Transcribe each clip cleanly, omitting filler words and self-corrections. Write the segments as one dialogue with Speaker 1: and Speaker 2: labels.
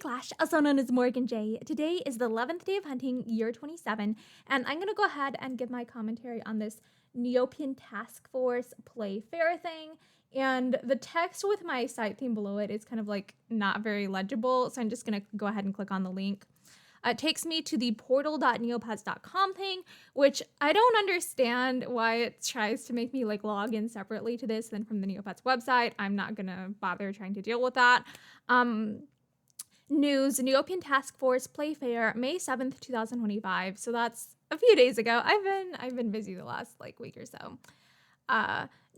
Speaker 1: Clash, also known as Morgan J. Today is the 11th day of hunting, year 27, and I'm going to go ahead and give my commentary on this Neopian Task Force play fair thing. And the text with my site theme below it is kind of like not very legible, so I'm just going to go ahead and click on the link. It takes me to the portal.neopets.com thing, which I don't understand why it tries to make me like log in separately to this than from the Neopets website. I'm not gonna bother trying to deal with that. News, Neopian Task Force Play Fair, May 7th, 2025. So that's a few days ago. I've been busy the last like week or so.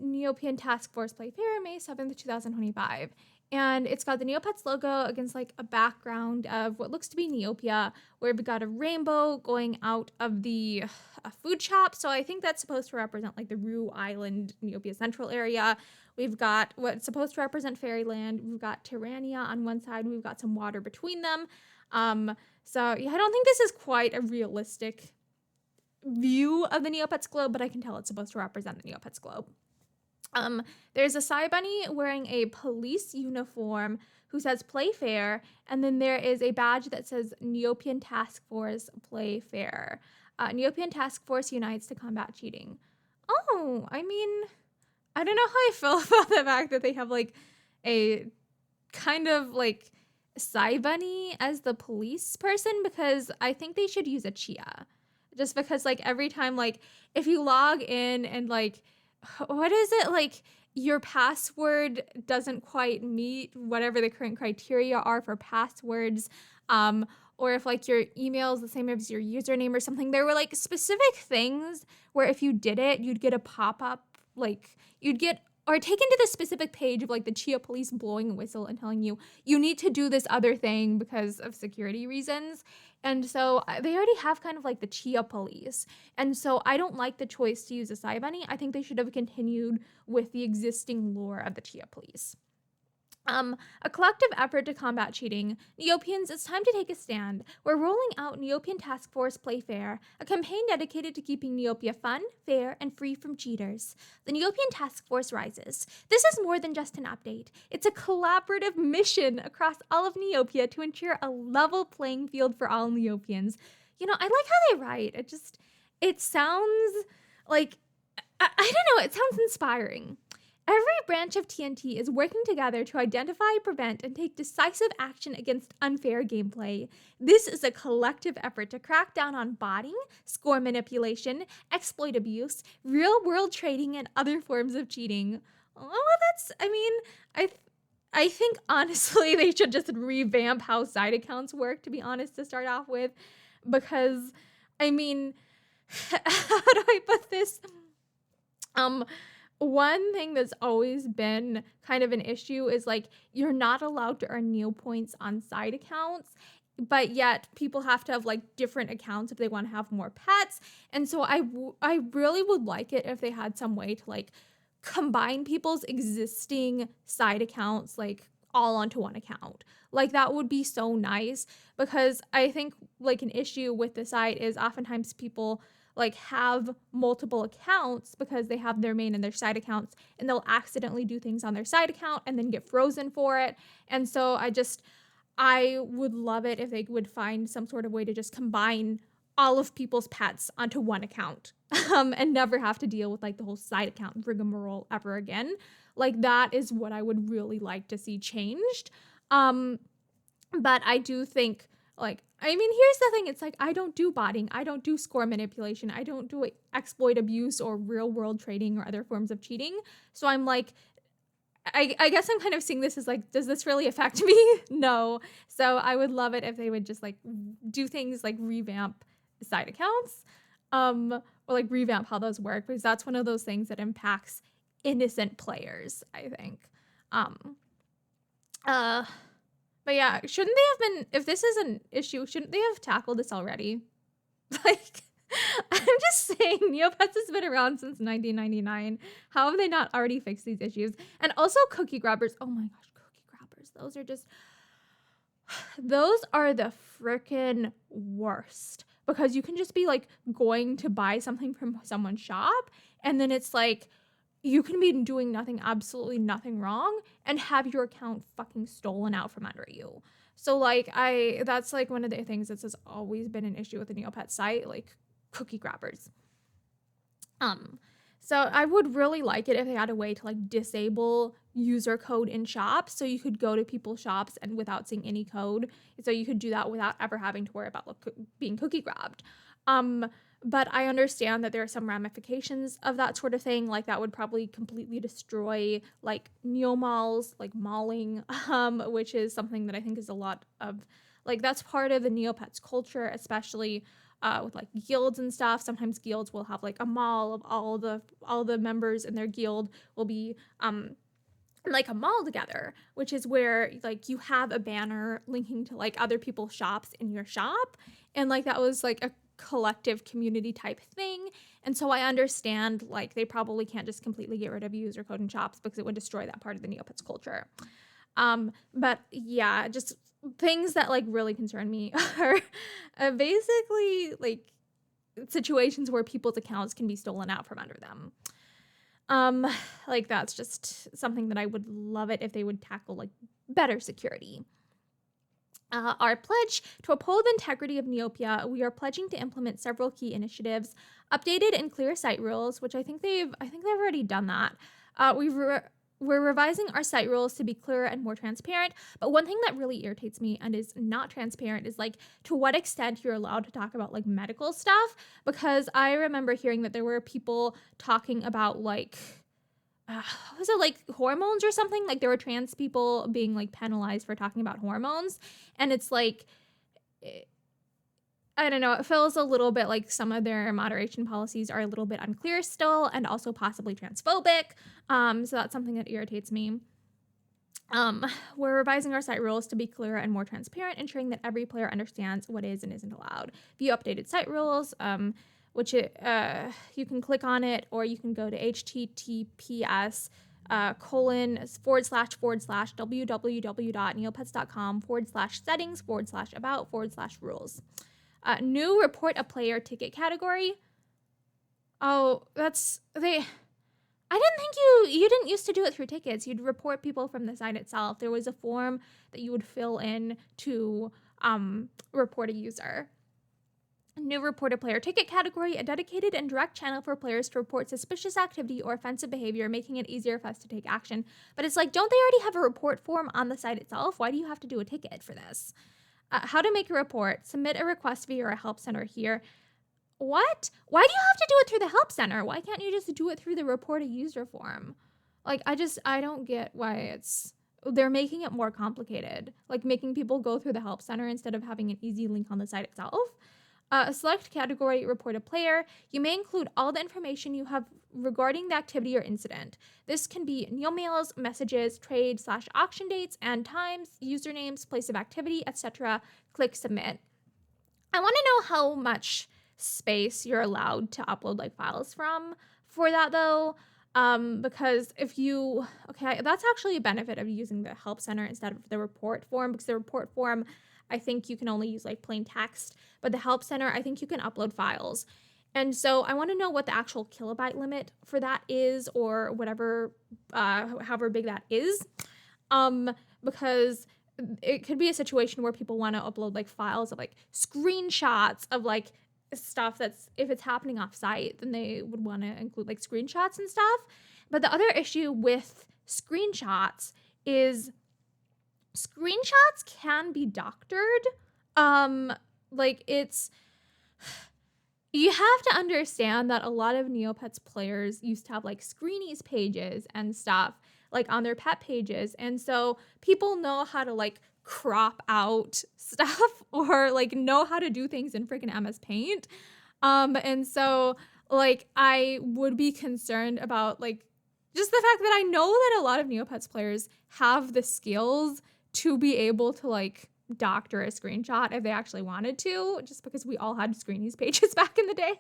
Speaker 1: Neopian Task Force Play Fair, May 7th, 2025. And it's got the Neopets logo against like a background of what looks to be Neopia, where we've got a rainbow going out of the food shop. So I think that's supposed to represent like the Rue Island, Neopia Central area. We've got what's supposed to represent Fairyland. We've got Tyrannia on one side. We've got some water between them. So yeah, I don't think this is quite a realistic view of the Neopets globe, but I can tell it's supposed to represent the Neopets globe. There's a Psy Bunny wearing a police uniform who says Play Fair, and then there is a badge that says Neopian Task Force Play Fair. Neopian Task Force unites to combat cheating. Oh, I mean, I don't know how I feel about the fact that they have like a kind of like Psy Bunny as the police person, because I think they should use a Chia. Just because like every time, like if you log in and like, what is it, like your password doesn't quite meet whatever the current criteria are for passwords, or if like your email is the same as your username or something, there were like specific things where if you did it, you'd get a pop-up, like you'd get or taken to the specific page of like the Chia police blowing a whistle and telling you you need to do this other thing because of security reasons. And so they already have kind of like the Chia police. And so I don't like the choice to use a Psy Bunny. I think they should have continued with the existing lore of the Chia police. A collective effort to combat cheating. Neopians, it's time to take a stand. We're rolling out Neopian Task Force Play Fair, a campaign dedicated to keeping Neopia fun, fair, and free from cheaters. The Neopian Task Force rises. This is more than just an update. It's a collaborative mission across all of Neopia to ensure a level playing field for all Neopians. You know, I like how they write. It sounds like, I don't know, it sounds inspiring. Every branch of TNT is working together to identify, prevent, and take decisive action against unfair gameplay. This is a collective effort to crack down on botting, score manipulation, exploit abuse, real-world trading, and other forms of cheating. I think honestly they should just revamp how side accounts work, to be honest, to start off with, because, I mean, how do I put this? One thing that's always been kind of an issue is like you're not allowed to earn Neo points on side accounts, but yet people have to have like different accounts if they want to have more pets. And so I really would like it if they had some way to like combine people's existing side accounts like all onto one account. Like that would be so nice, because I think like an issue with the site is oftentimes people like have multiple accounts because they have their main and their side accounts, and they'll accidentally do things on their side account and then get frozen for it. And so I would love it if they would find some sort of way to just combine all of people's pets onto one account, and never have to deal with like the whole side account rigmarole ever again. Like that is what I would really like to see changed. But I do think like, I mean, here's the thing. It's like, I don't do botting. I don't do score manipulation. I don't do exploit abuse or real world trading or other forms of cheating. So I'm like, I guess I'm kind of seeing this as like, does this really affect me? No. So I would love it if they would just like do things like revamp side accounts, or like revamp how those work, because that's one of those things that impacts innocent players, I think. But yeah, shouldn't they have been, if this is an issue, shouldn't they have tackled this already? Like, I'm just saying, Neopets has been around since 1999. How have they not already fixed these issues? And also cookie grabbers. Oh my gosh, cookie grabbers. Those are the frickin' worst. Because you can just be like going to buy something from someone's shop, and then it's like, you can be doing nothing, absolutely nothing wrong, and have your account fucking stolen out from under you. So like that's like one of the things that has always been an issue with the Neopets site, like cookie grabbers. So I would really like it if they had a way to like disable user code in shops, so you could go to people's shops and without seeing any code. So you could do that without ever having to worry about being cookie grabbed. But I understand that there are some ramifications of that sort of thing. Like that would probably completely destroy like neomalls, like mauling, which is something that I think is a lot of like that's part of the Neopets culture, especially with like guilds and stuff. Sometimes guilds will have like a mall of all the members in their guild will be like a mall together, which is where like you have a banner linking to like other people's shops in your shop, and like that was like a collective community type thing. And so I understand like they probably can't just completely get rid of user code in shops because it would destroy that part of the Neopets culture. But yeah, just things that like really concern me are basically like situations where people's accounts can be stolen out from under them. Like that's just something that I would love it if they would tackle like better security. Our pledge to uphold the integrity of Neopia, we are pledging to implement several key initiatives, updated and clear site rules, which I think they've already done that. We're revising our site rules to be clearer and more transparent, but one thing that really irritates me and is not transparent is like to what extent you're allowed to talk about like medical stuff, because I remember hearing that there were people talking about like was it like hormones or something? Like there were trans people being like penalized for talking about hormones, and it's like I don't know, it feels a little bit like some of their moderation policies are a little bit unclear still and also possibly transphobic. So that's something that irritates me. We're revising our site rules to be clearer and more transparent, ensuring that every player understands what is and isn't allowed. View updated site rules, which you can click on it, or you can go to https www.neopets.com/settings/about/rules. New report a player ticket category. Oh, that's they. I didn't think you didn't used to do it through tickets. You'd report people from the site itself. There was a form that you would fill in to report a user. New report a player ticket category, a dedicated and direct channel for players to report suspicious activity or offensive behavior, making it easier for us to take action. But it's like, don't they already have a report form on the site itself? Why do you have to do a ticket for this? How to make a report. Submit a request via our help center here. What? Why do you have to do it through the help center? Why can't you just do it through the report a user form? Like, I don't get why they're making it more complicated. Like making people go through the help center instead of having an easy link on the site itself. Select category, report a player. You may include all the information you have regarding the activity or incident. This can be neomails, messages, trade/auction dates and times, usernames, place of activity, etc. Click submit. I want to know how much space you're allowed to upload like files from for that though. Because that's actually a benefit of using the help center instead of the report form, because the report form, I think you can only use like plain text, but the help center, I think you can upload files. And so I want to know what the actual kilobyte limit for that is, or whatever, however big that is. Because it could be a situation where people want to upload like files of like screenshots of like stuff that's, if it's happening off site, then they would want to include like screenshots and stuff. But the other issue with screenshots is screenshots can be doctored. You have to understand that a lot of Neopets players used to have like screenies pages and stuff like on their pet pages, and so people know how to like crop out stuff or like know how to do things in freaking MS Paint. And so like I would be concerned about like just the fact that I know that a lot of Neopets players have the skills to be able to like doctor a screenshot if they actually wanted to, just because we all had screenies pages back in the day.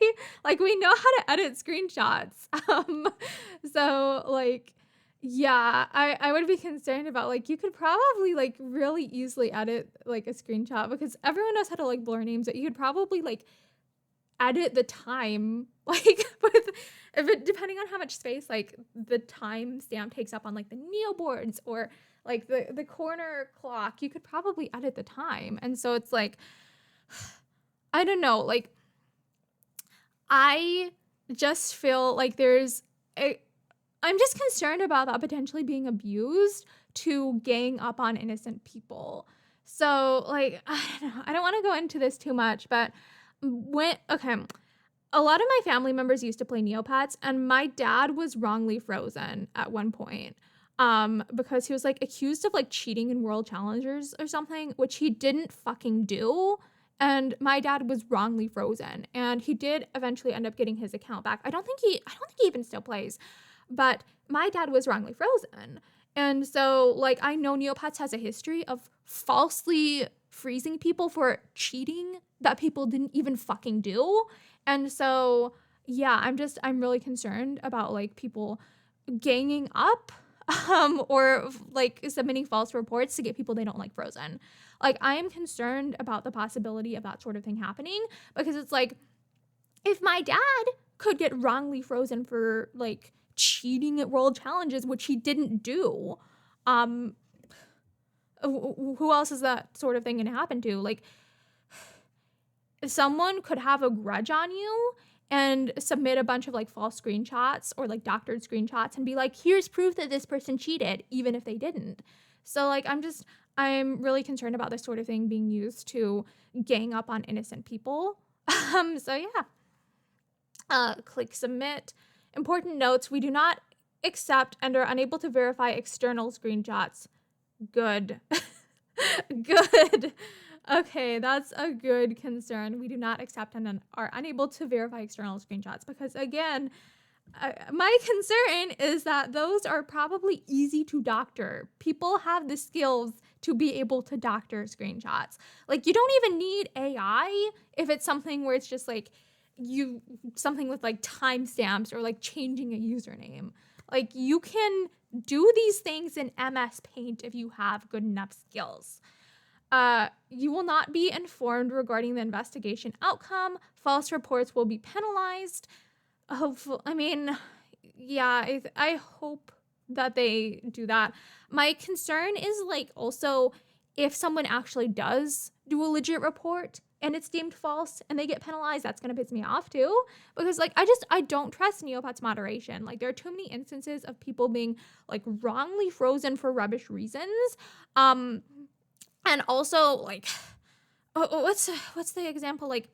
Speaker 1: Like we know how to edit screenshots. So like, yeah, I would be concerned about like, you could probably like really easily edit like a screenshot, because everyone knows how to like blur names, but you could probably like edit the time, like with if it depending on how much space like the time stamp takes up on like the Neo boards or like the corner clock, you could probably edit the time. And so it's like, I don't know, like I just feel like I'm just concerned about that potentially being abused to gang up on innocent people. So like, I don't know, I don't want to go into this too much, but okay, a lot of my family members used to play Neopets, and my dad was wrongly frozen at one point. Because he was like accused of like cheating in World Challengers or something, which he didn't fucking do. And my dad was wrongly frozen, and he did eventually end up getting his account back. I don't think he even still plays, but my dad was wrongly frozen. And so like I know Neopets has a history of falsely freezing people for cheating that people didn't even fucking do. And so yeah, I'm really concerned about like people ganging up or like submitting false reports to get people they don't like frozen. Like I am concerned about the possibility of that sort of thing happening, because it's like if my dad could get wrongly frozen for like cheating at world challenges, which he didn't do, who else is that sort of thing going to happen to? Like someone could have a grudge on you and submit a bunch of like false screenshots or like doctored screenshots and be like, here's proof that this person cheated, even if they didn't. So like I'm really concerned about this sort of thing being used to gang up on innocent people. So yeah. Click submit. Important notes: we do not accept and are unable to verify external screenshots. Good. Good. Okay, that's a good concern. We do not accept and are unable to verify external screenshots because, again, my concern is that those are probably easy to doctor. People have the skills to be able to doctor screenshots. Like, you don't even need AI if it's something where it's just like something with like timestamps or like changing a username. Like, you can do these things in MS Paint if you have good enough skills. You will not be informed regarding the investigation outcome. False reports will be penalized. Hopefully, I mean, yeah, I hope that they do that. My concern is like also if someone actually does do a legit report and it's deemed false and they get penalized, that's going to piss me off too. Because like, I don't trust Neopets moderation. Like there are too many instances of people being like wrongly frozen for rubbish reasons. And also, like, what's the example? Like,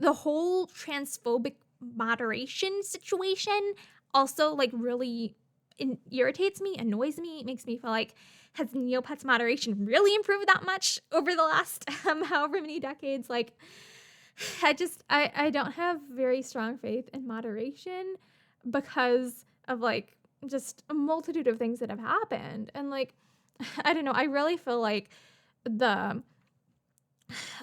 Speaker 1: the whole transphobic moderation situation also, like, really irritates me, annoys me, makes me feel like, has Neopets moderation really improved that much over the last however many decades? Like, I don't have very strong faith in moderation because of, like, just a multitude of things that have happened. And, like, I don't know, I really feel like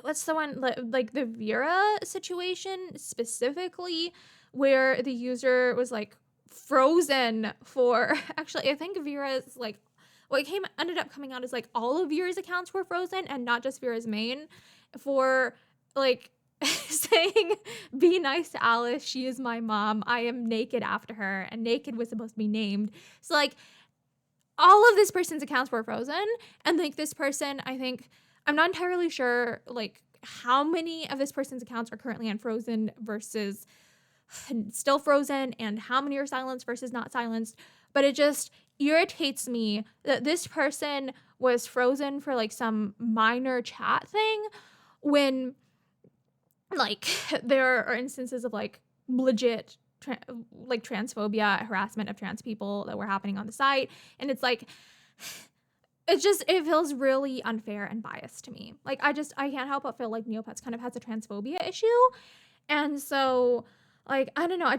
Speaker 1: what's the one, like the Vera situation specifically, where the user was like frozen for actually I think Vera's like what ended up coming out is like all of Vera's accounts were frozen and not just Vera's main for like saying be nice to Alice, she is my mom, I am naked after her, and naked was supposed to be named. So like all of this person's accounts were frozen, and like this person, I think, I'm not entirely sure like how many of this person's accounts are currently unfrozen versus still frozen, and how many are silenced versus not silenced, but it just irritates me that this person was frozen for like some minor chat thing when like there are instances of like legit like transphobia, harassment of trans people that were happening on the site. And it's like, it feels really unfair and biased to me. Like, I can't help but feel like Neopets kind of has a transphobia issue. And so, like, I don't know,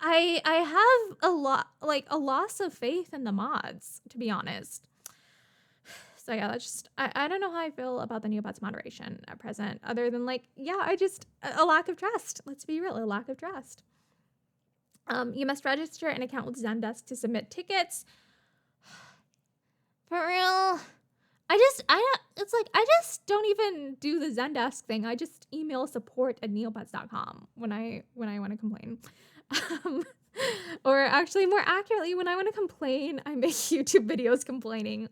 Speaker 1: I have a loss of faith in the mods, to be honest. So yeah, I don't know how I feel about the Neopets moderation at present, other than like, yeah, a lack of trust. Let's be real, a lack of trust. You must register an account with Zendesk to submit tickets. For real? it's like, I just don't even do the Zendesk thing. I just email support@neopets.com when I want to complain. Um, or actually, more accurately, when I want to complain, I make YouTube videos complaining.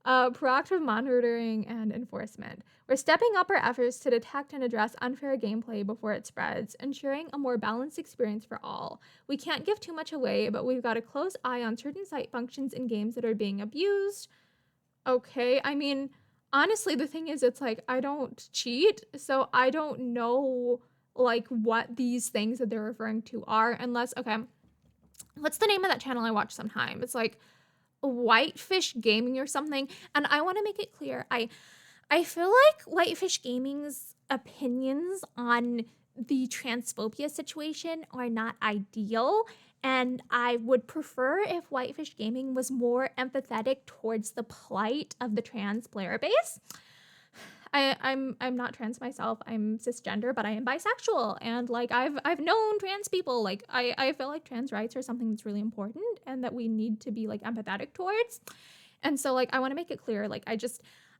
Speaker 1: Proactive monitoring and enforcement. We're stepping up our efforts to detect and address unfair gameplay before it spreads, ensuring a more balanced experience for all. We can't give too much away, but we've got a close eye on certain site functions in games that are being abused. Okay, I mean, honestly, the thing is, it's like, I don't cheat, so I don't know, like, what these things that they're referring to are, unless, okay, what's the name of that channel I watch sometime? It's like Whitefish Gaming or something, and I want to make it clear, I feel like Whitefish Gaming's opinions on the transphobia situation are not ideal, and I would prefer if Whitefish Gaming was more empathetic towards the plight of the trans player base. I'm not trans myself. I'm cisgender, but I am bisexual, and like I've known trans people. Like I feel like trans rights are something that's really important and that we need to be like empathetic towards. And so like I want to make it clear, like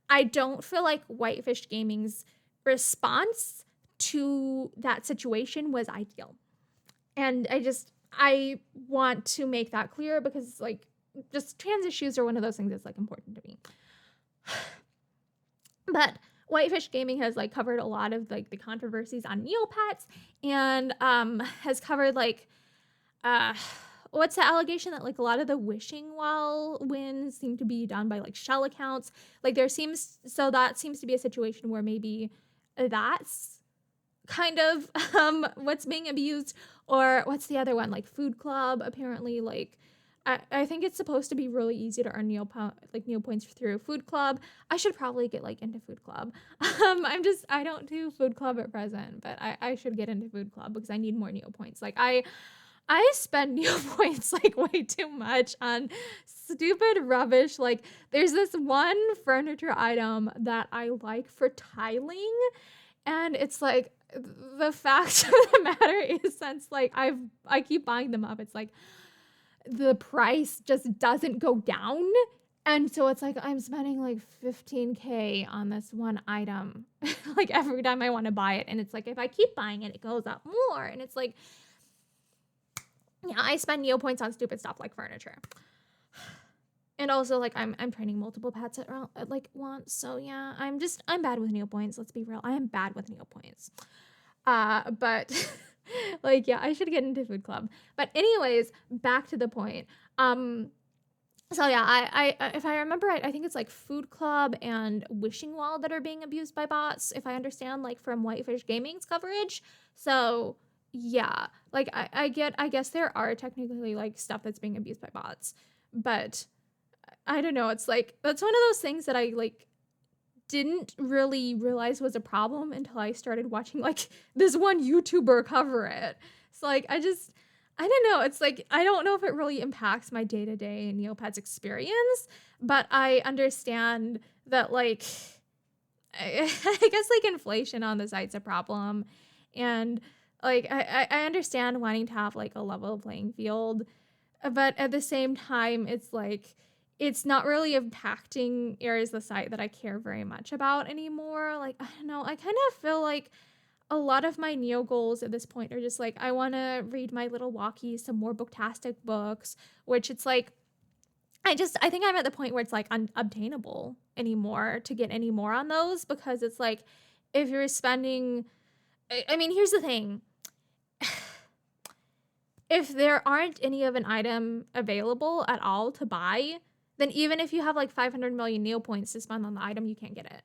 Speaker 1: I don't feel like Whitefish Gaming's response to that situation was ideal. And I want to make that clear because like just trans issues are one of those things that's like important to me. But Whitefish Gaming has like covered a lot of like the controversies on Neopets and has covered like what's the allegation that like a lot of the wishing well wins seem to be done by like shell accounts. Like that seems to be a situation where maybe that's kind of what's being abused. Or what's the other one, like Food Club? Apparently, like I think it's supposed to be really easy to earn Neo points through Food Club. I should probably get like into Food Club. I don't do Food Club at present, but I should get into Food Club because I need more Neo points. Like I spend Neo points like way too much on stupid rubbish. Like there's this one furniture item that I like for tiling, and it's like the fact of the matter is, since like I keep buying them up, it's like the price just doesn't go down. And so it's like I'm spending like 15K on this one item like every time I want to buy it. And it's like if I keep buying it, it goes up more. And it's like, yeah, I spend Neo points on stupid stuff like furniture. And also like I'm training multiple pets at like once. So yeah, I'm bad with Neo points. Let's be real. I am bad with Neo points. But like, yeah, I should get into Food Club. But anyways, back to the point. So yeah, I if I remember right, I think it's like Food Club and Wishing Well that are being abused by bots, if I understand, like from Whitefish Gaming's coverage. So yeah, like I guess there are technically like stuff that's being abused by bots, but I don't know. It's like that's one of those things that I like didn't really realize was a problem until I started watching like this one YouTuber cover it. So like I don't know. It's like I don't know if it really impacts my day-to-day Neopets experience, but I understand that like I guess like inflation on the site's a problem, and like I understand wanting to have like a level playing field, but at the same time it's like it's not really impacting areas of the site that I care very much about anymore. Like, I don't know, I kind of feel like a lot of my Neo goals at this point are just like, I want to read my little walkie, some more booktastic books, which it's like, I think I'm at the point where it's like unobtainable anymore to get any more on those, because it's like, if you're spending, I mean, here's the thing. If there aren't any of an item available at all to buy, then even if you have like 500 million Neo points to spend on the item, you can't get it.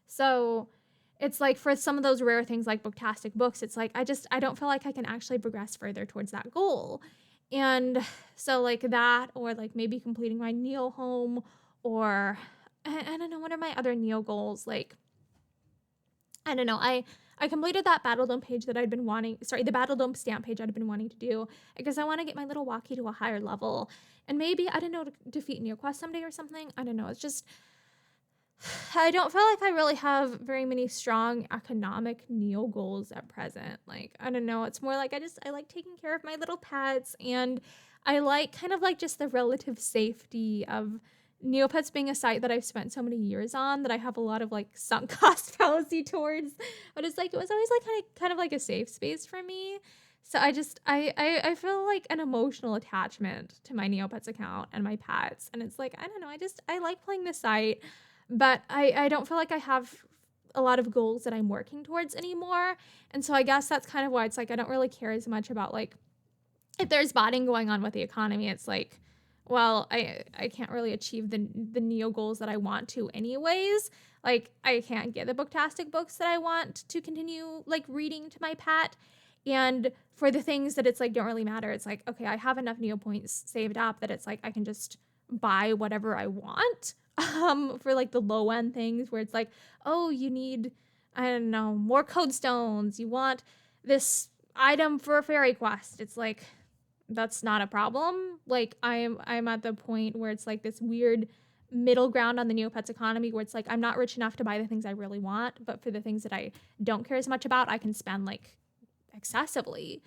Speaker 1: So it's like for some of those rare things like booktastic books, it's like I don't feel like I can actually progress further towards that goal. And so like that, or like maybe completing my Neo home, or I don't know, what are my other Neo goals? Like, I don't know, I completed that Battle Dome page that I'd been wanting, the Battle Dome stamp page I'd been wanting to do, because I want to get my little walkie to a higher level. And maybe, I don't know, to defeat NeoQuest someday or something. I don't know. It's just, I don't feel like I really have very many strong economic Neo goals at present. Like, I don't know. It's more like I like taking care of my little pets, and I like kind of like just the relative safety of Neopets being a site that I've spent so many years on that I have a lot of like sunk cost fallacy towards, but it's like it was always like kind of like a safe space for me. So I feel like an emotional attachment to my Neopets account and my pets, and it's like I don't know, I like playing this site, but I don't feel like I have a lot of goals that I'm working towards anymore, and so I guess that's kind of why it's like I don't really care as much about like if there's botting going on with the economy. It's like, well, I can't really achieve the neo goals that I want to anyways. Like I can't get the booktastic books that I want to continue like reading to my pet. And for the things that it's like don't really matter, it's like, okay, I have enough neo points saved up that it's like I can just buy whatever I want. For like the low end things where it's like, oh, you need, I don't know, more code stones. You want this item for a fairy quest. It's like that's not a problem. Like I'm at the point where it's like this weird middle ground on the Neopets economy where it's like I'm not rich enough to buy the things I really want, but for the things that I don't care as much about, I can spend like excessively.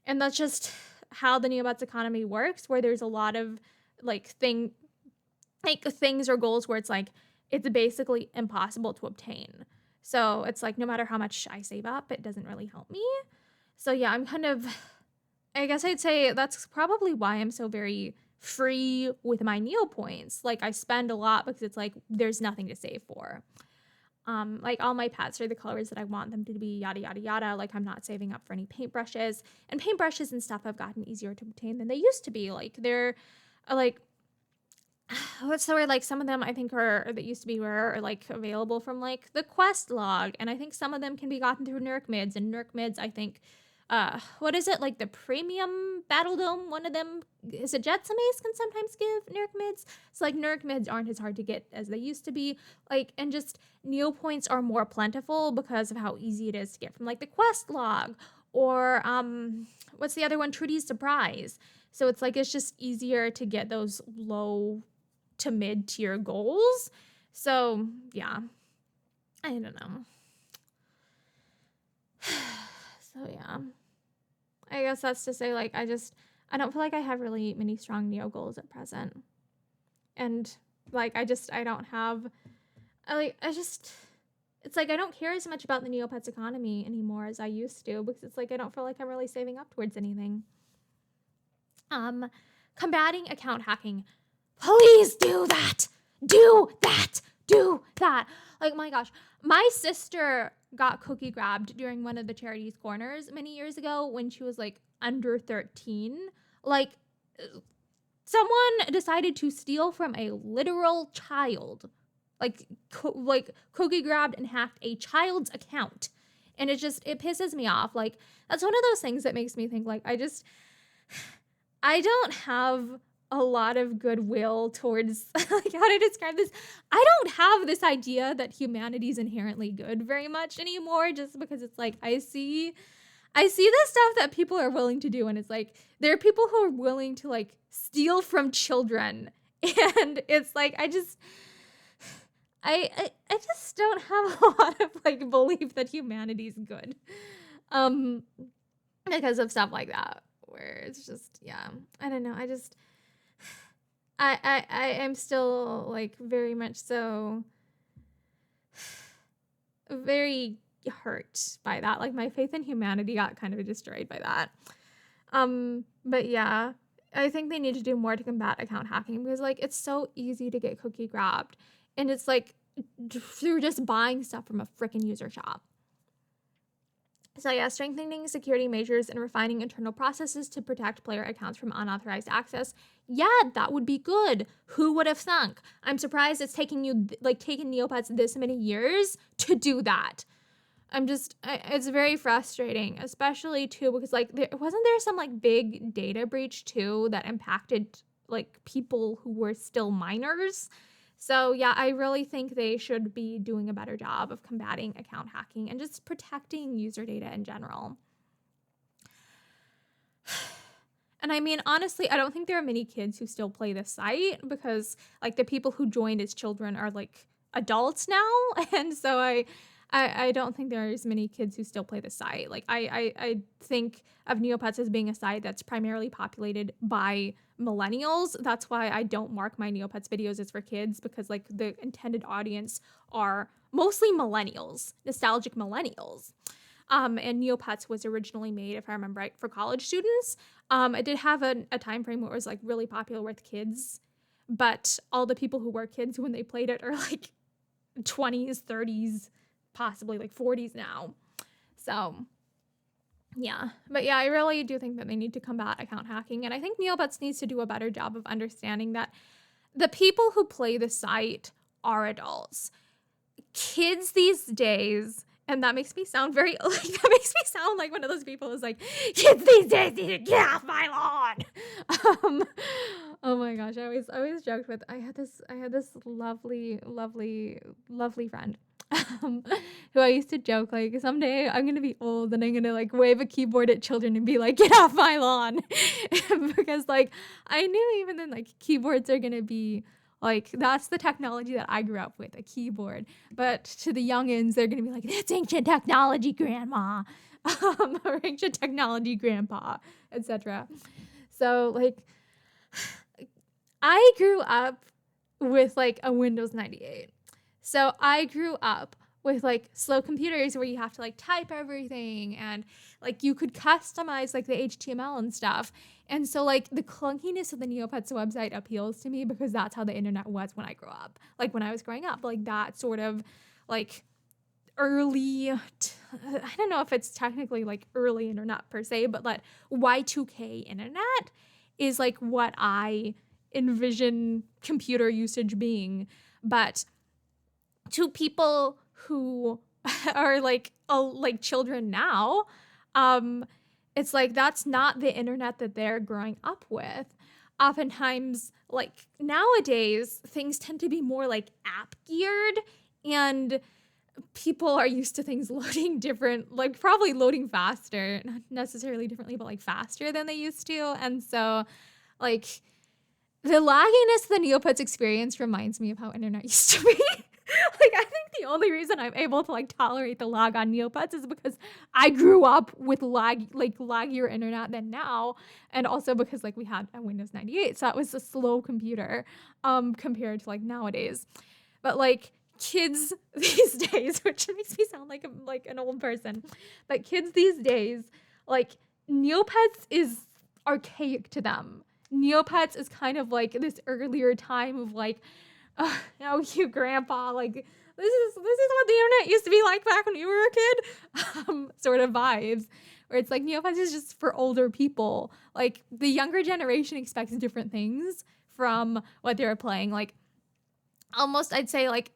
Speaker 1: And that's just how the Neopets economy works, where there's a lot of like things or goals where it's like it's basically impossible to obtain. So it's like no matter how much I save up, it doesn't really help me. So yeah, I guess I'd say that's probably why I'm so very free with my Neo points. Like I spend a lot because it's like there's nothing to save for. Like all my pets are the colors that I want them to be, yada yada yada. Like I'm not saving up for any paintbrushes, and paintbrushes and stuff have gotten easier to obtain than they used to be. Like they're like what's the word? Like some of them I think that used to be rare are like available from like the quest log, and I think some of them can be gotten through Nerk mids, and Nerk mids I think what is it, like the premium battle dome, one of them is it Jetsamace can sometimes give Nerk mids. So like Nerk mids aren't as hard to get as they used to be, like, and just Neo points are more plentiful because of how easy it is to get from like the quest log or what's the other one, Trudy's Surprise. So it's like it's just easier to get those low to mid tier goals. So yeah, I don't know. So yeah, I guess that's to say, like, I don't feel like I have really many strong Neo goals at present. And, like, I don't have, it's like I don't care as much about the Neopets economy anymore as I used to, because it's like I don't feel like I'm really saving up towards anything. Combating account hacking. Please do that! Do that! Do that! Like, my gosh, my sister got cookie grabbed during one of the charities corners many years ago when she was like under 13. Like someone decided to steal from a literal child, like cookie grabbed and hacked a child's account. And it pisses me off. Like that's one of those things that makes me think like I don't have a lot of goodwill towards like how to describe this. I don't have this idea that humanity's inherently good very much anymore, just because it's like I see the stuff that people are willing to do, and it's like there are people who are willing to like steal from children, and it's like I just don't have a lot of like belief that humanity's good because of stuff like that, where it's just, yeah, I don't know, I am still like very much so very hurt by that. Like my faith in humanity got kind of destroyed by that. But yeah, I think they need to do more to combat account hacking, because like it's so easy to get cookie grabbed, and it's like through just buying stuff from a freaking user shop. So yeah, strengthening security measures and refining internal processes to protect player accounts from unauthorized access. Yeah, that would be good. Who would have thunk? I'm surprised it's taking Neopets this many years to do that. It's very frustrating, especially too, because like wasn't there some like big data breach too that impacted like people who were still minors? So yeah, I really think they should be doing a better job of combating account hacking and just protecting user data in general. And I mean, honestly, I don't think there are many kids who still play the site, because like the people who joined as children are like adults now. And so I don't think there's many kids who still play the site. Like I think of Neopets as being a site that's primarily populated by millennials. That's why I don't mark my Neopets videos as for kids, because like the intended audience are mostly millennials, nostalgic millennials. And Neopets was originally made, if I remember right, for college students. It did have a time frame where it was like really popular with kids, but all the people who were kids when they played it are like 20s, 30s, possibly like 40s now. So yeah, but yeah, I really do think that they need to combat account hacking, and I think Neopets needs to do a better job of understanding that the people who play the site are adults. Kids these days, and that makes me sound very like that makes me sound like one of those people who's like, kids these days need to get off my lawn. Oh my gosh, I always joked with I had this lovely friend. Who I used to joke like, someday I'm gonna be old and I'm gonna like wave a keyboard at children and be like, get off my lawn. Because like I knew even then like keyboards are gonna be like, that's the technology that I grew up with, a keyboard. But to the youngins, they're gonna be like, that's ancient technology, grandma. Or ancient technology, grandpa, etc. So like I grew up with like a Windows 98. So I grew up with like slow computers where you have to like type everything, and like you could customize like the HTML and stuff. And so like the clunkiness of the Neopets website appeals to me because that's how the internet was when I grew up. Like when I was growing up, like that sort of like I don't know if it's technically like early internet per se, but like Y2K internet is like what I envision computer usage being. But to people who are like children now, it's like that's not the internet that they're growing up with. Oftentimes, like nowadays, things tend to be more like app geared, and people are used to things loading different, like probably loading faster, not necessarily differently, but like faster than they used to. And so like the lagginess of the Neopets experience reminds me of how internet used to be. Like, I think the only reason I'm able to like tolerate the lag on Neopets is because I grew up with laggier internet than now, and also because like we had a Windows 98, so that was a slow computer compared to like nowadays. But like kids these days, which makes me sound like an old person, but kids these days, like Neopets is archaic to them. Neopets is kind of like this earlier time of like, oh, you grandpa, like this is what the internet used to be like back when you were a kid, sort of vibes, where it's like Neopets is just for older people. Like the younger generation expects different things from what they're playing. Like almost, I'd say like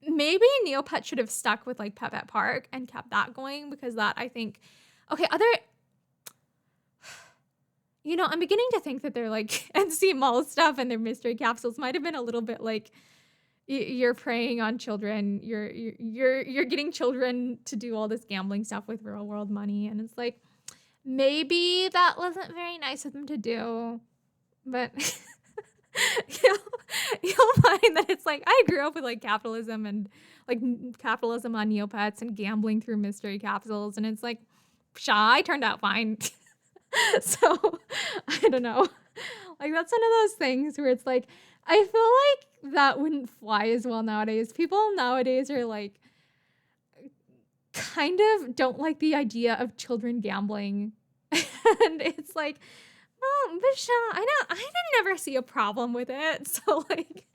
Speaker 1: maybe Neopets should have stuck with like Pep at Park and kept that going, because that I think, okay, I'm beginning to think that their like NC Mall stuff and their mystery capsules might have been a little bit like you're preying on children. You're getting children to do all this gambling stuff with real world money, and it's like maybe that wasn't very nice of them to do. But you'll find that it's like I grew up with like capitalism and like capitalism on Neopets and gambling through mystery capsules, and it's like, I turned out fine. So I don't know. Like that's one of those things where it's like I feel like that wouldn't fly as well nowadays. People nowadays are like kind of don't like the idea of children gambling. And it's like, well, but I didn't never see a problem with it. So like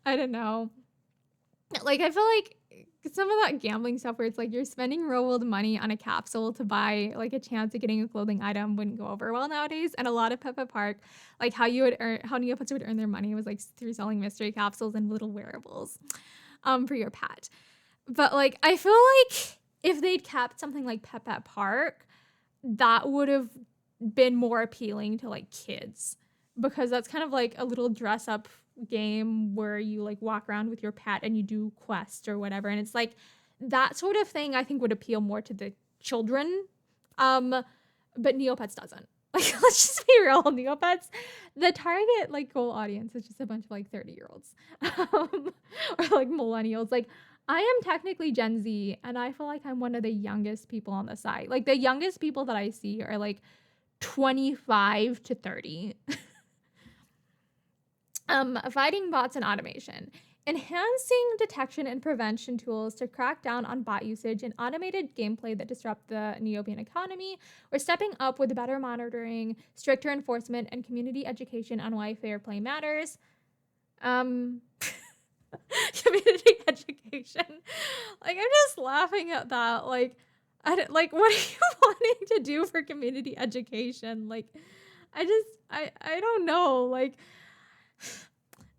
Speaker 1: I don't know. Like I feel like some of that gambling stuff where it's like you're spending real world money on a capsule to buy like a chance of getting a clothing item wouldn't go over well nowadays. And a lot of Peppa Park, like how Neopets would earn their money was like through selling mystery capsules and little wearables for your pet. But like I feel like if they'd kept something like Peppa Park, that would have been more appealing to like kids, because that's kind of like a little dress up game where you like walk around with your pet and you do quests or whatever, and it's like that sort of thing I think would appeal more to the children, but Neopets doesn't. Like let's just be real, Neopets, the target like goal audience is just a bunch of like 30-year-olds or like millennials. Like I am technically Gen Z, and I feel like I'm one of the youngest people on the site. Like, the youngest people that I see are like 25 to 30. Fighting bots and automation. Enhancing detection and prevention tools to crack down on bot usage and automated gameplay that disrupt the Neopian economy. We're stepping up with better monitoring, stricter enforcement, and community education on why fair play matters. Community education. Like, I'm just laughing at that. Like, what are you wanting to do for community education? Like, I don't know. Like,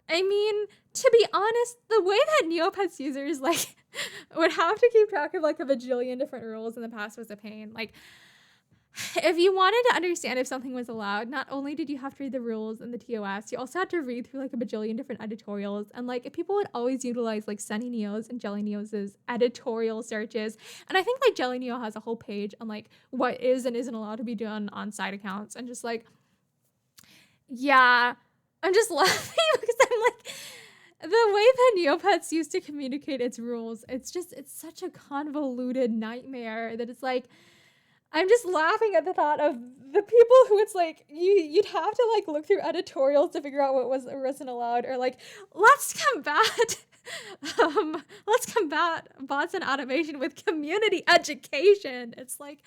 Speaker 1: I mean, to be honest, the way that Neopets users, like, would have to keep track of, like, a bajillion different rules in the past was a pain. Like, if you wanted to understand if something was allowed, not only did you have to read the rules in the TOS, you also had to read through, like, a bajillion different editorials. And, like, people would always utilize, like, Sunny Neo's and Jelly Neo's editorial searches. And I think, like, Jelly Neo has a whole page on, like, what is and isn't allowed to be done on side accounts. And just, like, yeah, I'm just laughing because I'm like, the way that Neopets used to communicate its rules, it's such a convoluted nightmare that it's like, I'm just laughing at the thought of the people who it's like, you'd have to, like, look through editorials to figure out what was or wasn't allowed, or like, let's combat bots and automation with community education. It's like,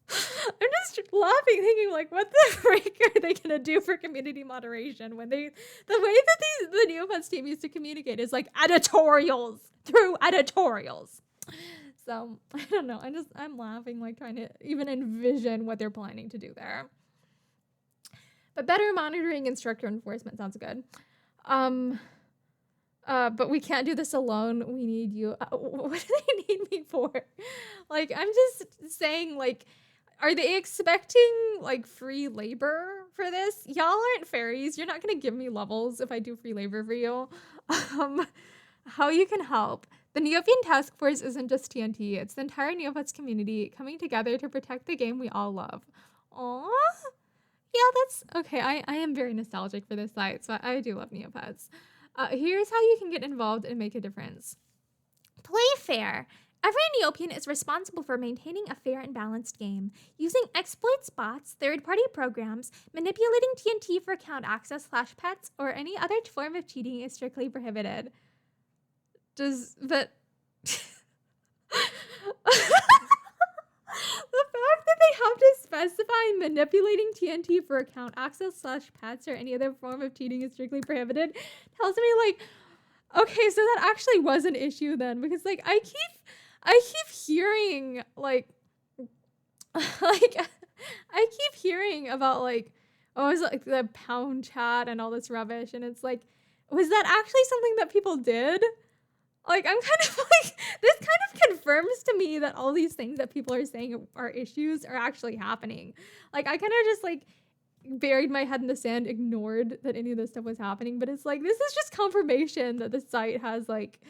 Speaker 1: I'm just laughing, thinking, like, what the freak are they gonna do for community moderation when the way that the Neopets team used to communicate is like editorials through editorials. So I don't know. I'm laughing, like, trying to even envision what they're planning to do there. But better monitoring and stricter enforcement sounds good. But we can't do this alone. We need you. What do they need me for? Like, I'm just saying, like, are they expecting, like, free labor for this? Y'all aren't fairies. You're not gonna give me levels if I do free labor for you. How you can help. The Neopian Task Force isn't just TNT. It's the entire Neopets community coming together to protect the game we all love. Aww. Yeah, that's... Okay, I am very nostalgic for this site, so I do love Neopets. Here's how you can get involved and make a difference. Play fair. Every Neopian is responsible for maintaining a fair and balanced game. Using exploits, bots, third-party programs, manipulating TNT for account access / pets, or any other form of cheating is strictly prohibited. The fact that they have to specify manipulating TNT for account access / pets or any other form of cheating is strictly prohibited tells me, like, okay, so that actually was an issue then, because, like, I keep hearing, like I keep hearing about, like, oh, it's like the pound chat and all this rubbish, and it's like, was that actually something that people did? Like, I'm kind of like, this kind of confirms to me that all these things that people are saying are issues are actually happening. Like, I kind of just, like, buried my head in the sand, ignored that any of this stuff was happening. But it's like, this is just confirmation that the site has, like,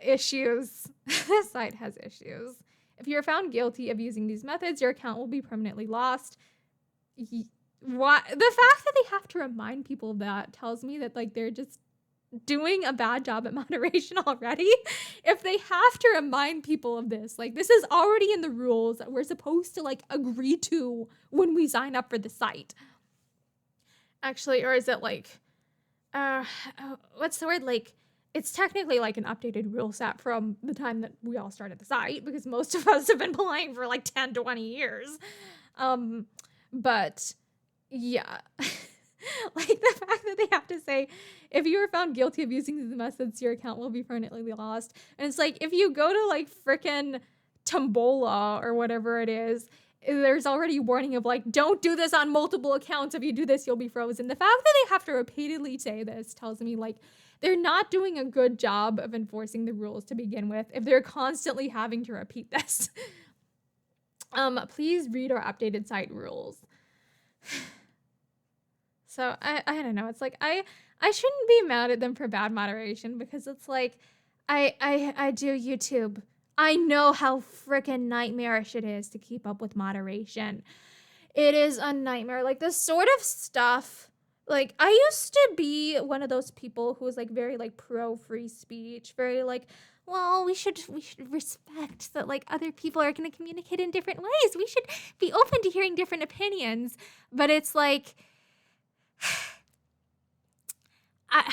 Speaker 1: issues. This site has issues. If you're found guilty of using these methods, your account will be permanently lost. Why? The fact that they have to remind people of that tells me that, like, they're just doing a bad job at moderation already. If they have to remind people of this, like, this is already in the rules that we're supposed to, like, agree to when we sign up for the site. Actually, or is it like, what's the word? Like, it's technically like an updated rule set from the time that we all started the site, because most of us have been playing for like 10, 20 years. But yeah. Like, the fact that they have to say, if you are found guilty of using these methods, your account will be permanently lost. And it's like, if you go to, like, frickin' Tombola or whatever it is, there's already warning of, like, don't do this on multiple accounts. If you do this, you'll be frozen. The fact that they have to repeatedly say this tells me, like, they're not doing a good job of enforcing the rules to begin with if they're constantly having to repeat this. Please read our updated site rules. So I don't know. It's like, I shouldn't be mad at them for bad moderation, because it's like, I do YouTube. I know how freaking nightmarish it is to keep up with moderation. It is a nightmare. Like, the sort of stuff, like, I used to be one of those people who was like very like pro free speech, very like, well, we should respect that like other people are going to communicate in different ways. We should be open to hearing different opinions. But it's like I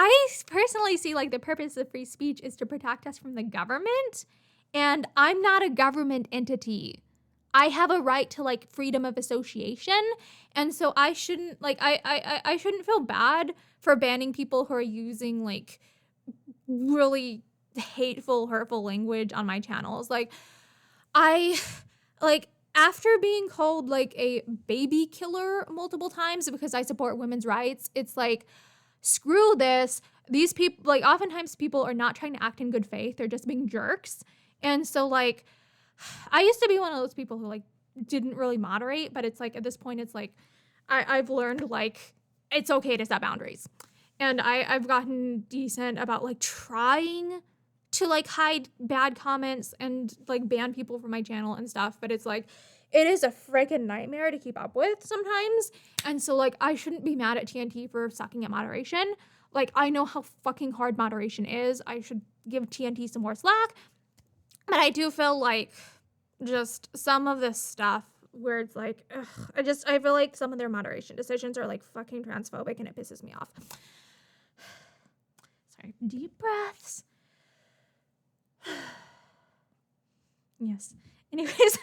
Speaker 1: I personally see like the purpose of free speech is to protect us from the government, and I'm not a government entity. I have a right to like freedom of association, and so I shouldn't like I shouldn't feel bad for banning people who are using like really hateful, hurtful language on my channels. Like I like after being called like a baby killer multiple times because I support women's rights, it's like screw this. These people, like, oftentimes people are not trying to act in good faith. They're just being jerks. And so, like, I used to be one of those people who, like, didn't really moderate, but it's like at this point, it's like I've learned, like, it's okay to set boundaries. And I've gotten decent about, like, trying to, like, hide bad comments and, like, ban people from my channel and stuff. But it's like, it is a freaking nightmare to keep up with sometimes. And so, like, I shouldn't be mad at TNT for sucking at moderation. Like, I know how fucking hard moderation is. I should give TNT some more slack. But I do feel like just some of this stuff where it's like, ugh, I feel like some of their moderation decisions are, like, fucking transphobic and it pisses me off. Sorry, deep breaths. Yes. Anyways,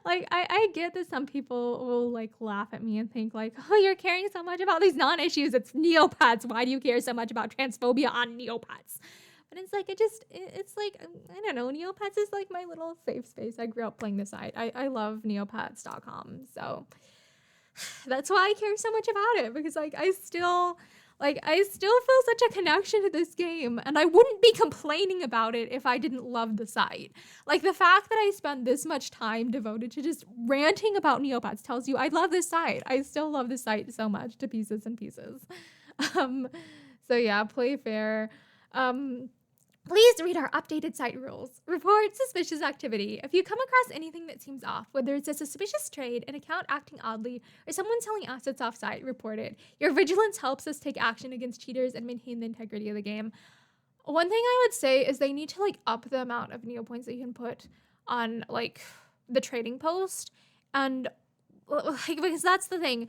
Speaker 1: I get that some people will like laugh at me and think like, oh, you're caring so much about these non-issues. It's Neopets. Why do you care so much about transphobia on Neopets? But it's like, it's like, I don't know. Neopets is like my little safe space. I grew up playing the site. I love neopets.com. So that's why I care so much about it, because like I still feel such a connection to this game, and I wouldn't be complaining about it if I didn't love the site. Like, the fact that I spend this much time devoted to just ranting about Neopets tells you I love this site. I still love this site so much, to pieces and pieces. So yeah, play fair. Please read our updated site rules. Report suspicious activity. If you come across anything that seems off, whether it's a suspicious trade, an account acting oddly, or someone selling assets off-site, report it. Your vigilance helps us take action against cheaters and maintain the integrity of the game. One thing I would say is they need to like up the amount of Neopoints that you can put on like the trading post, and like, because that's the thing.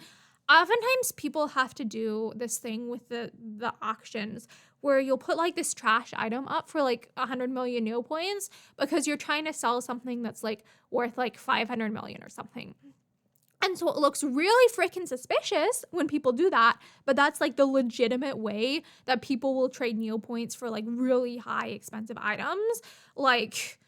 Speaker 1: Oftentimes people have to do this thing with the auctions where you'll put like this trash item up for like 100 million Neopoints because you're trying to sell something that's like worth like 500 million or something. And so it looks really freaking suspicious when people do that, but that's like the legitimate way that people will trade Neopoints for like really high expensive items, like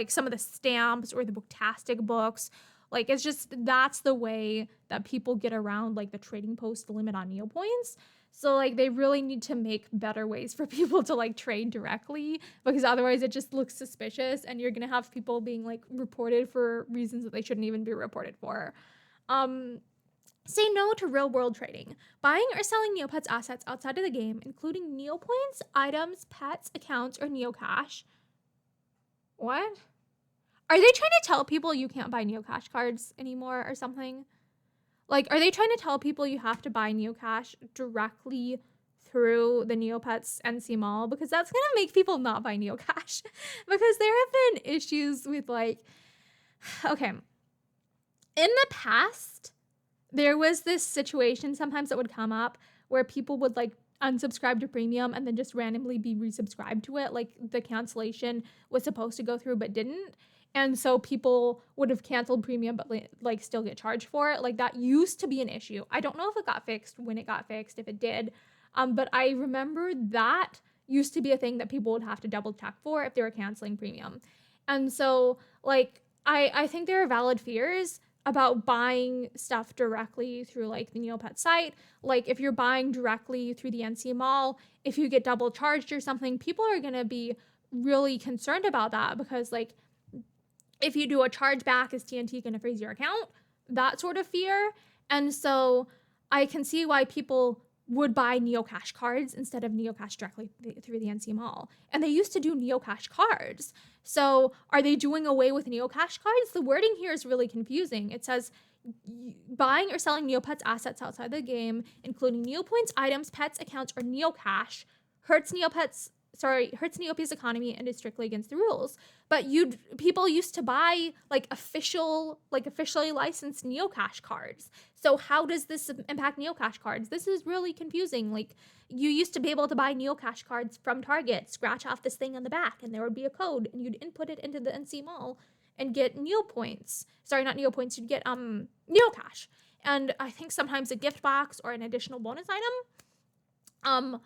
Speaker 1: some of the stamps or the Booktastic books. Like, it's just, that's the way that people get around like the trading post limit on Neopoints. So like they really need to make better ways for people to like trade directly, because otherwise it just looks suspicious and you're gonna have people being like reported for reasons that they shouldn't even be reported for. Say no to real world trading. Buying or selling Neopets assets outside of the game, including Neopoints, items, pets, accounts, or Neocash. What? Are they trying to tell people you can't buy Neocash cards anymore or something? Like, are they trying to tell people you have to buy Neocash directly through the Neopets NC Mall? Because that's going to make people not buy Neocash. Because there have been issues with, like, okay, in the past, there was this situation sometimes that would come up where people would, like, unsubscribe to premium and then just randomly be resubscribed to it. Like, the cancellation was supposed to go through but didn't. And so people would have canceled premium but like still get charged for it. Like, that used to be an issue. I don't know if it got fixed, when it got fixed, if it did. But I remember that used to be a thing that people would have to double check for if they were canceling premium. And so like I think there are valid fears about buying stuff directly through like the Neopet site. Like, if you're buying directly through the NC Mall, if you get double charged or something, people are gonna be really concerned about that, because like, if you do a chargeback, is TNT going to freeze your account? That sort of fear. And so I can see why people would buy Neocash cards instead of Neocash directly through the NC Mall. And they used to do Neocash cards. So are they doing away with Neocash cards? The wording here is really confusing. It says buying or selling Neopets assets outside the game, including Neopoints, items, pets, accounts, or Neocash, hurts Neopia's economy and is strictly against the rules. But people used to buy officially licensed Neocash cards. So how does this impact Neocash cards? This is really confusing. Like, you used to be able to buy Neocash cards from Target, scratch off this thing on the back, and there would be a code, and you'd input it into the NC Mall and get Neopoints. Sorry, not Neopoints. You'd get Neocash, and I think sometimes a gift box or an additional bonus item.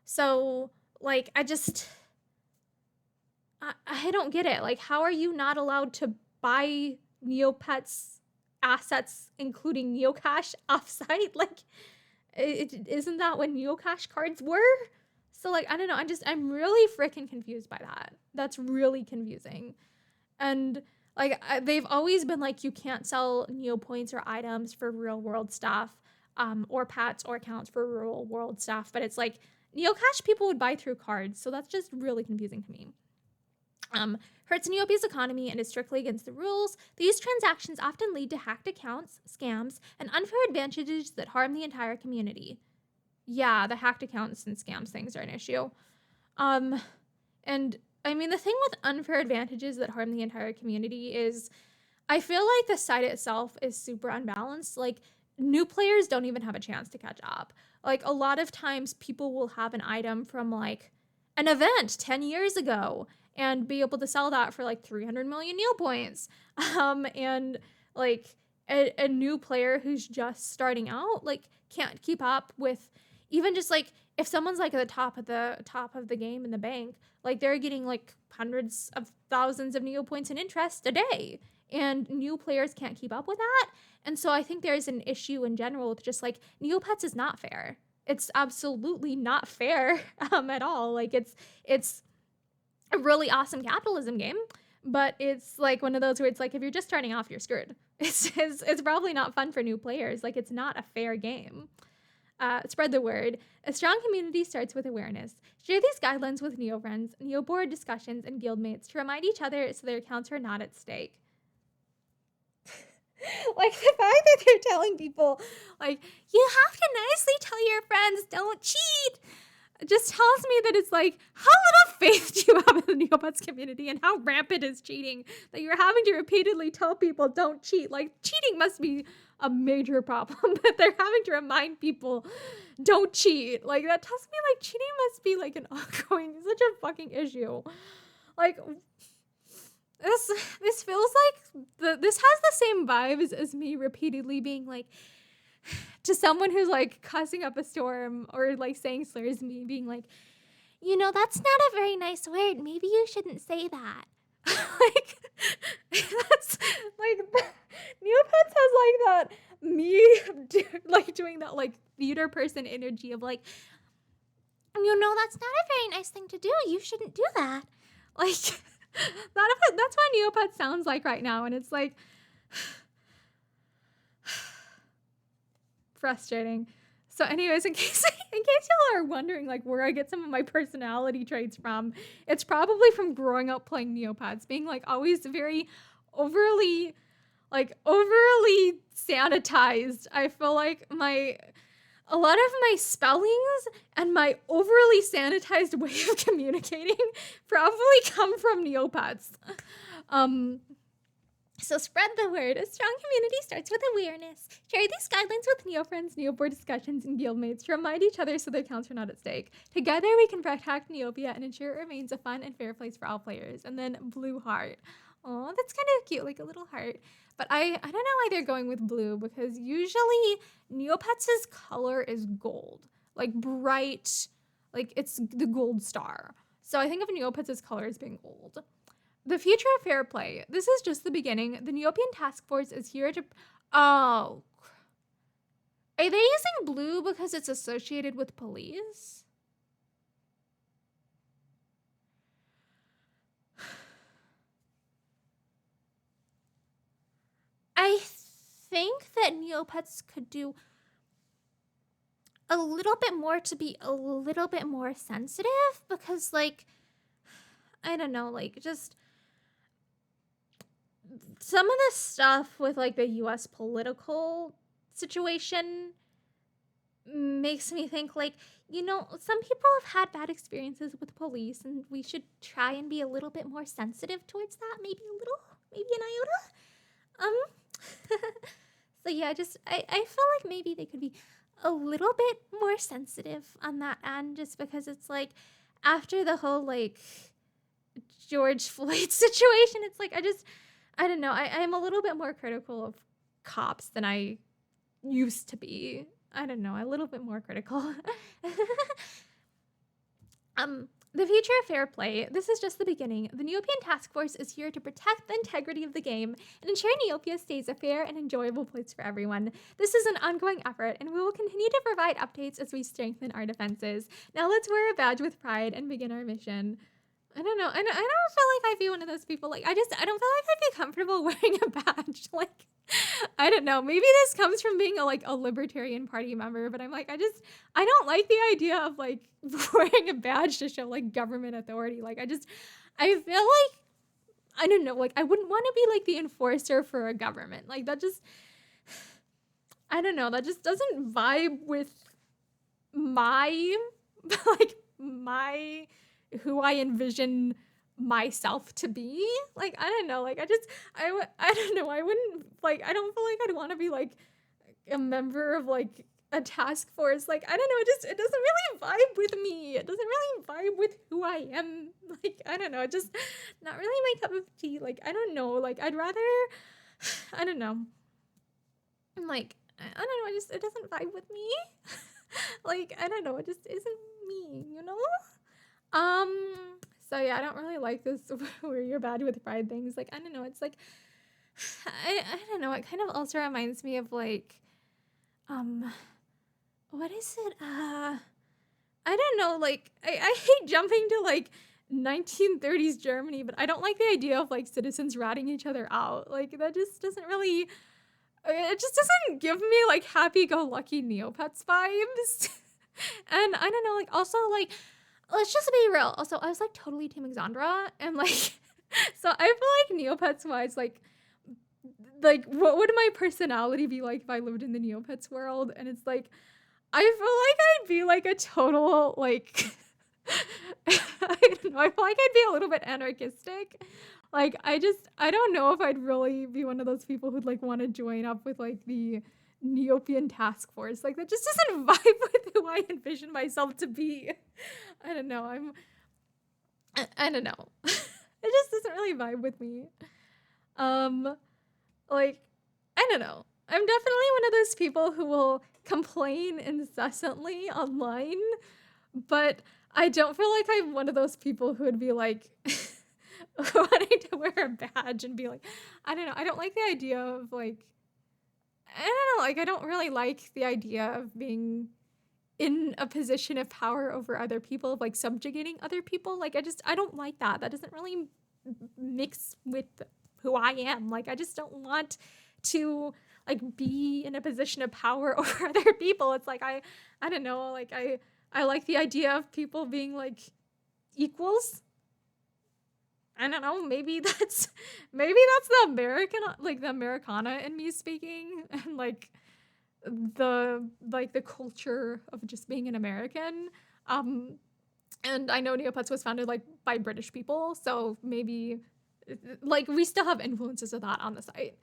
Speaker 1: So like I don't get it. Like, how are you not allowed to buy Neopets assets, including Neocash, offsite? Like, isn't that what Neocash cards were? So like, I don't know. I'm really freaking confused by that. That's really confusing. And like, they've always been like, you can't sell Neopoints or items for real world stuff, or pets or accounts for real world stuff. But it's like, Neocash people would buy through cards. So that's just really confusing to me. Hurts Neopia's economy and is strictly against the rules. These transactions often lead to hacked accounts, scams, and unfair advantages that harm the entire community. Yeah, the hacked accounts and scams things are an issue. And I mean, the thing with unfair advantages that harm the entire community is, I feel like the site itself is super unbalanced. Like, new players don't even have a chance to catch up. Like, a lot of times people will have an item from like an event 10 years ago and be able to sell that for like 300 million Neopoints. And like a new player who's just starting out, like, can't keep up with, even just like, if someone's like at the top of the game in the bank, like, they're getting like hundreds of thousands of Neopoints in interest a day, and new players can't keep up with that. And so I think there's an issue in general with just like, Neopets is not fair. It's absolutely not fair at all. Like, it's a really awesome capitalism game, but it's like one of those where it's like, if you're just starting off, you're screwed. It's probably not fun for new players. Like, it's not a fair game. Spread the word. A strong community starts with awareness. Share these guidelines with Neo friends, Neo board discussions, and guildmates to remind each other so their accounts are not at stake. Like, the fact that they're telling people, like, you have to nicely tell your friends, don't cheat, just tells me that it's like, how little faith do you have in the Neopets community and how rampant is cheating that you're having to repeatedly tell people don't cheat. Like, cheating must be a major problem that they're having to remind people don't cheat. Like, that tells me like cheating must be like an ongoing, such a fucking issue. Like, this feels like this has the same vibes as me repeatedly being like, to someone who's like cussing up a storm or like saying slurs, me being like, you know, that's not a very nice word. Maybe you shouldn't say that. Like, that's like, Neopets has like that me like doing that like theater person energy of like, you know, that's not a very nice thing to do. You shouldn't do that. Like, that's what Neopets sounds like right now, and it's like frustrating. So anyways, in case y'all are wondering like where I get some of my personality traits from, it's probably from growing up playing Neopets, being like always very overly sanitized. I feel like a lot of my spellings and my overly sanitized way of communicating probably come from Neopets. So spread the word. A strong community starts with awareness. Share these guidelines with Neo friends, Neo board discussions, and guildmates to remind each other so their accounts are not at stake. Together we can protect Neopia and ensure it remains a fun and fair place for all players. And then blue heart. Oh, that's kind of cute, like a little heart. But I don't know why they're going with blue, because usually Neopets' color is gold. Like bright, like it's the gold star. So I think of Neopets' color as being gold. The future of fair play. This is just the beginning. The Neopian Task Force is here to... Oh. Are they using blue because it's associated with police? I think that Neopets could do a little bit more to be a little bit more sensitive, because, like, I don't know, like, just... some of the stuff with like the US political situation makes me think like, some people have had bad experiences with police and we should try and be a little bit more sensitive towards that. Maybe a little, maybe an iota. So yeah, I feel like maybe they could be a little bit more sensitive on that end, just because it's like after the whole like George Floyd situation, it's like I don't know. I'm a little bit more critical of cops than I used to be. I don't know, a little bit more critical. The future of fair play. This is just the beginning. The Neopian Task Force is here to protect the integrity of the game and ensure Neopia stays a fair and enjoyable place for everyone. This is an ongoing effort, and we will continue to provide updates as we strengthen our defenses. Now let's wear a badge with pride and begin our mission. I don't know. I don't feel like I'd be one of those people. Like, I don't feel like I'd be comfortable wearing a badge. Like, I don't know. Maybe this comes from being a Libertarian Party member, but I'm like, I don't like the idea of like wearing a badge to show like government authority. Like, I feel like, I don't know. Like, I wouldn't want to be like the enforcer for a government. Like, that just, I don't know. That just doesn't vibe with my, who I envision myself to be. Like, I don't know. Like, I don't know. I wouldn't, like, I don't feel like I'd want to be, like, a member of, like, a task force. Like, I don't know. It doesn't really vibe with me. It doesn't really vibe with who I am. Like, I don't know. Just not really my cup of tea. Like, I don't know. Like, I'd rather, I don't know. Like, I don't know. It doesn't vibe with me. Like, I don't know. It just isn't me, you know? So yeah, I don't really like this wear your badge with pride things. Like, I don't know, it's like, I don't know, it kind of also reminds me of like, what is it? I don't know, like, I hate jumping to like 1930s Germany, but I don't like the idea of like citizens ratting each other out. Like, that just doesn't really, it just doesn't give me like happy-go-lucky Neopets vibes. And I don't know, like, also like, let's just be real. Also, I was like totally Team Exandra, and like, so I feel like Neopets wise, like, what would my personality be like if I lived in the Neopets world? And it's like, I feel like I'd be like a total like, I don't know. I feel like I'd be a little bit anarchistic. Like, I don't know if I'd really be one of those people who'd like want to join up with like the Neopian Task Force. Like, that just doesn't vibe with who I envision myself to be. I don't know. I don't know. It just doesn't really vibe with me. Like, I don't know. I'm definitely one of those people who will complain incessantly online, but I don't feel like I'm one of those people who would be like wanting to wear a badge and be like, I don't know. I don't like the idea of like, I don't know, like, I don't really like the idea of being in a position of power over other people, of like subjugating other people. Like, I don't like that. That doesn't really mix with who I am. Like, I just don't want to like be in a position of power over other people. It's like, I don't know, like, I like the idea of people being like equals. I don't know, maybe that's the American, like the Americana in me speaking, and like the culture of just being an American. And I know Neopets was founded like by British people, so maybe like we still have influences of that on the site.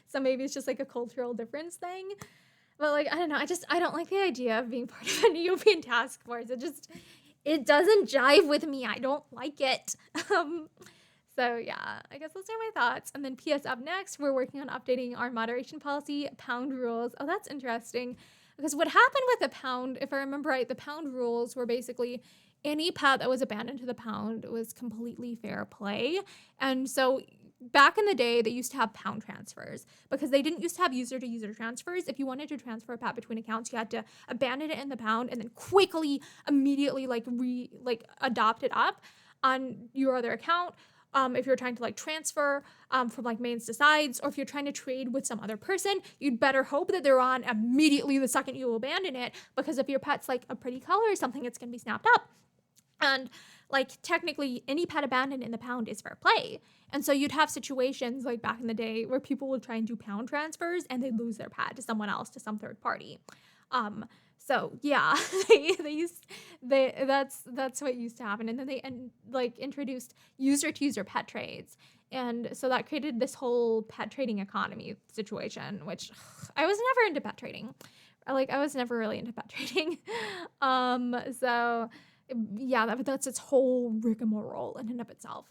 Speaker 1: So maybe it's just like a cultural difference thing. But like, I don't know, I don't like the idea of being part of a Neopian task force. It doesn't jive with me. I don't like it. So yeah, I guess those are my thoughts. And then PS up next, we're working on updating our moderation policy, pound rules. Oh, that's interesting. Because what happened with the pound, if I remember right, the pound rules were basically any pet that was abandoned to the pound was completely fair play. And so back in the day, they used to have pound transfers because they didn't used to have user-to-user transfers. If you wanted to transfer a pet between accounts, you had to abandon it in the pound and then quickly, immediately, adopt it up on your other account. If you're trying to like transfer from like mains to sides, or if you're trying to trade with some other person, you'd better hope that they're on immediately the second you abandon it, because if your pet's like a pretty color or something, it's gonna be snapped up. And like technically any pet abandoned in the pound is fair play. And so you'd have situations like back in the day where people would try and do pound transfers and they'd lose their pet to someone else, to some third party. Um, so yeah, that's what used to happen. And then they like introduced user to user pet trades. And so that created this whole pet trading economy situation, which I was never into pet trading. Like I was never really into pet trading. So yeah, that's its whole rigmarole in and of itself.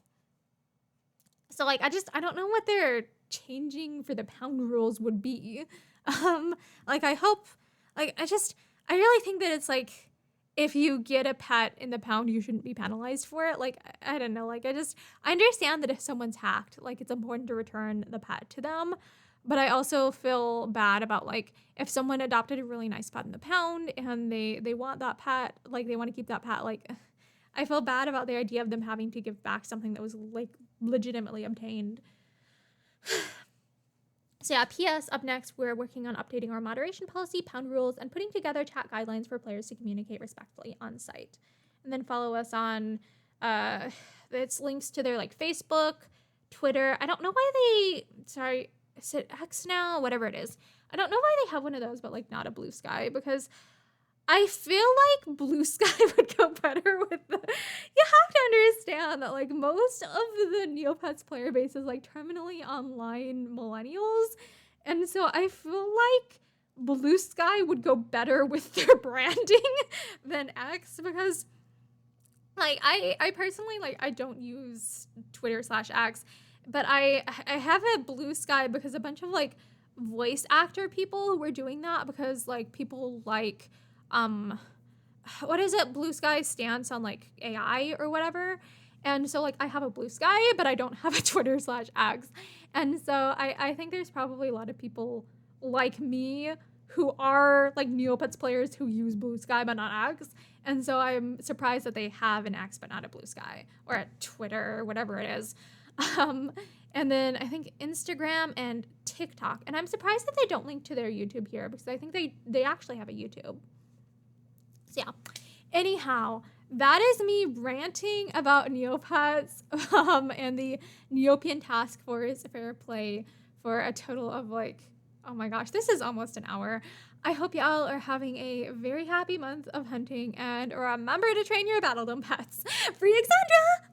Speaker 1: So like I don't know what their changing for the pound rules would be. Like I hope like I really think that it's like if you get a pet in the pound, you shouldn't be penalized for it. Like I don't know, like I understand that if someone's hacked, like it's important to return the pet to them. But I also feel bad about like if someone adopted a really nice pet in the pound and they want that pet, like they want to keep that pet, like I feel bad about the idea of them having to give back something that was like legitimately obtained. So yeah, PS, up next, we're working on updating our moderation policy, pound rules, and putting together chat guidelines for players to communicate respectfully on site. And then follow us on, it's links to their like Facebook, Twitter. I don't know why is it X now? Whatever it is. I don't know why they have one of those, but like not a Blue Sky, because I feel like Blue Sky would go better with the... You have to understand that like most of the Neopets player base is like terminally online millennials. And so I feel like Blue Sky would go better with their branding than X, because like I personally like I don't use Twitter/X, but I have a Blue Sky because a bunch of like voice actor people were doing that, because like people like what is it? Blue Sky's stance on like AI or whatever. And so like I have a Blue Sky, but I don't have a Twitter/X. And so I think there's probably a lot of people like me who are like Neopets players who use Blue Sky but not X. And so I'm surprised that they have an X but not a Blue Sky or a Twitter or whatever it is. And then I think Instagram and TikTok. And I'm surprised that they don't link to their YouTube here, because I think they actually have a YouTube. So yeah, anyhow, that is me ranting about Neopets and the Neopian Task Force Fair Play for a total of like, oh my gosh, this is almost an hour. I hope y'all are having a very happy month of hunting, and remember to train your Battledome pets. Free Alexandra!